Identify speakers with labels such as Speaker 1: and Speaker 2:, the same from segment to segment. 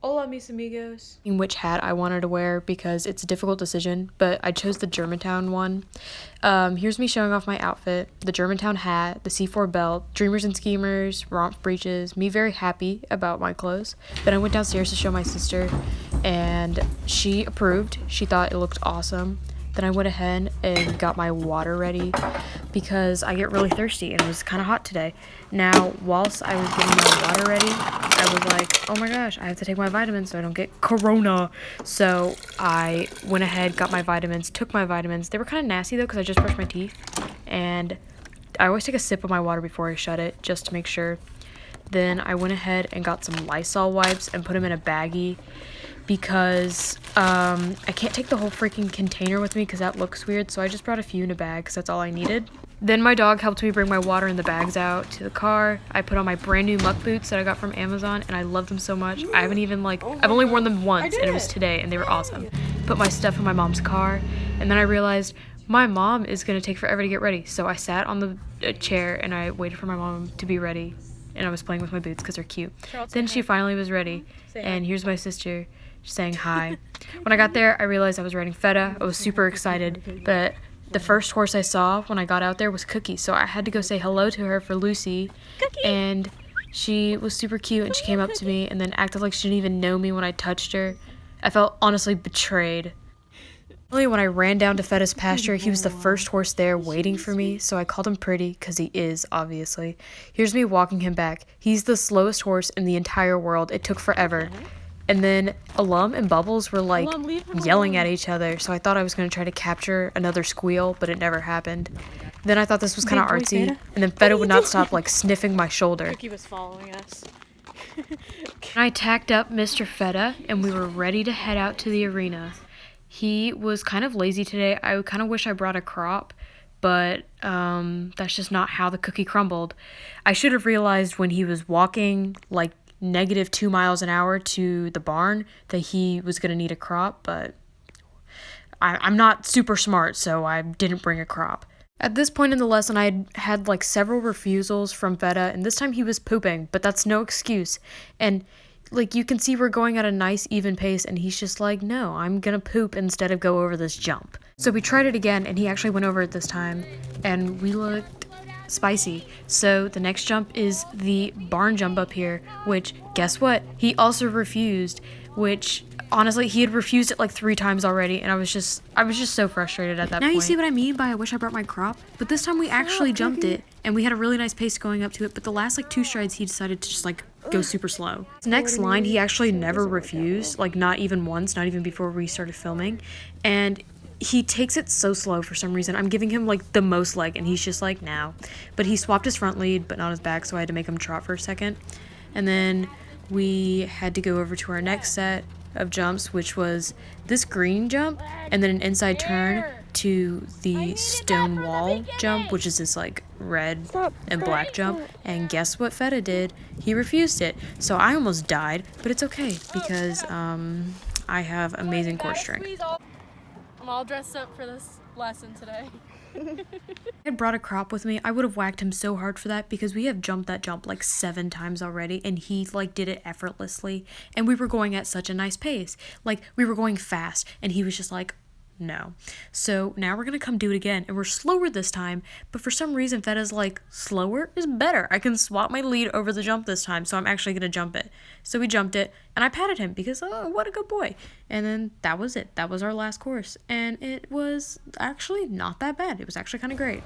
Speaker 1: Hola, mis amigos. Which hat I wanted to wear because it's a difficult decision, but I chose the Germantown one. Here's me showing off my outfit: the Germantown hat, the C4 belt, Dreamers and Schemers, romp breeches, me very happy about my clothes. Then I went downstairs to show my sister, and she approved. She thought it looked awesome. Then I went ahead and got my water ready because I get really thirsty and it was kind of hot today. Now, whilst I was getting my water ready, I was like, oh my gosh, I have to take my vitamins so I don't get corona. So I went ahead, got my vitamins, took my vitamins. They were kind of nasty though because I just brushed my teeth. And I always take a sip of my water before I shut it just to make sure. Then I went ahead and got some Lysol wipes and put them in a baggie because I can't take the whole freaking container with me because that looks weird, so I just brought a few in a bag because that's all I needed. Then my dog helped me bring my water and the bags out to the car. I put on my brand new muck boots that I got from Amazon, and I love them so much. I haven't even I've only worn them once, and it was today, and they were awesome. Put my stuff in my mom's car, and then I realized my mom is gonna take forever to get ready, so I sat on the chair and I waited for my mom to be ready, and I was playing with my boots because they're cute. Then she finally was ready, and here's my sister saying hi. When I got there, I realized I was riding Feta. I was super excited, but the first horse I saw when I got out there was Cookie, so I had to go say hello to her for Lucy. Cookie! And she was super cute, and she came up to me and then acted like she didn't even know me when I touched her. I felt honestly betrayed. Only when I ran down to Feta's pasture, he was the first horse there waiting for me, so I called him pretty, because he is, obviously. Here's me walking him back. He's the slowest horse in the entire world. It took forever. And then Alum and Bubbles were yelling at each other, so I thought I was going to try to capture another squeal, but it never happened. Then I thought this was kind of artsy, and then Feta would not stop sniffing my shoulder.
Speaker 2: Cookie was following us.
Speaker 1: I tacked up Mr. Feta, and we were ready to head out to the arena. He was kind of lazy today. I kind of wish I brought a crop, but that's just not how the cookie crumbled. I should have realized when he was walking -2 miles an hour to the barn that he was going to need a crop, but I'm not super smart, so I didn't bring a crop. At this point in the lesson, I had several refusals from Feta, and this time he was pooping, but that's no excuse. And you can see we're going at a nice even pace, and he's just like, no, I'm gonna poop instead of go over this jump. So we tried it again, and he actually went over it this time, and we looked spicy. So the next jump is the barn jump up here, which, guess what? He also refused, which honestly, he had refused it 3 times already, and I was just so frustrated at that point. Now you see what I mean by I wish I brought my crop? But this time we actually jumped it, and we had a really nice pace going up to it, but the last 2 strides he decided to just go super slow. This next line he actually never refused, not even once, not even before we started filming, and he takes it so slow for some reason. I'm giving him the most leg, and he's just no. But he swapped his front lead, but not his back, so I had to make him trot for a second. And then we had to go over to our next set of jumps, which was this green jump, and then an inside turn to the stone wall jump, which is this red and black jump. And guess what Feta did? He refused it. So I almost died, but it's okay because I have amazing core strength.
Speaker 2: I'm all dressed up for this lesson today.
Speaker 1: If I had brought a crop with me, I would have whacked him so hard for that because we have jumped that jump 7 times already, and he did it effortlessly, and we were going at such a nice pace. We were going fast, and he was just no. So now we're gonna come do it again, and we're slower this time, but for some reason Feta's slower is better. I can swap my lead over the jump this time, so I'm actually gonna jump it. So we jumped it, and I patted him because, oh, what a good boy. And then that was it. That was our last course, and it was actually not that bad. It was actually kind of great.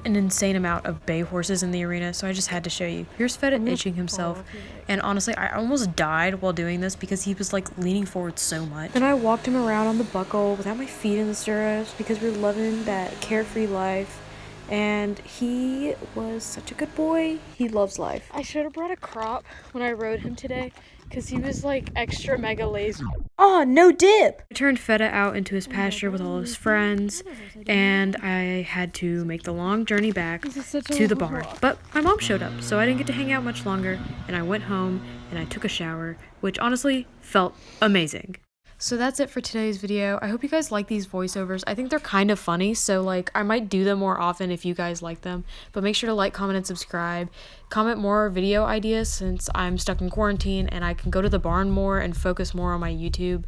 Speaker 1: An insane amount of bay horses in the arena, so I just had to show you. Here's Feta itching himself, and honestly, I almost died while doing this because he was leaning forward so much. Then I walked him around on the buckle without my feet in the stirrups because we're loving that carefree life, and he was such a good boy. He loves life.
Speaker 2: I should have brought a crop when I rode him today because he was extra mega lazy.
Speaker 1: Oh, no dip! I turned Feta out into his pasture with all his friends, and I had to make the long journey back to the barn. But my mom showed up, so I didn't get to hang out much longer, and I went home and I took a shower, which honestly felt amazing. So that's it for today's video. I hope you guys like these voiceovers. I think they're kind of funny, so like I might do them more often if you guys like them. But make sure to like, comment, and subscribe. Comment more video ideas since I'm stuck in quarantine and I can go to the barn more and focus more on my YouTube.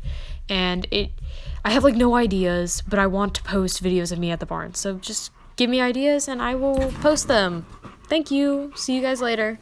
Speaker 1: And I have like no ideas, but I want to post videos of me at the barn. So just give me ideas and I will post them. Thank you. See you guys later.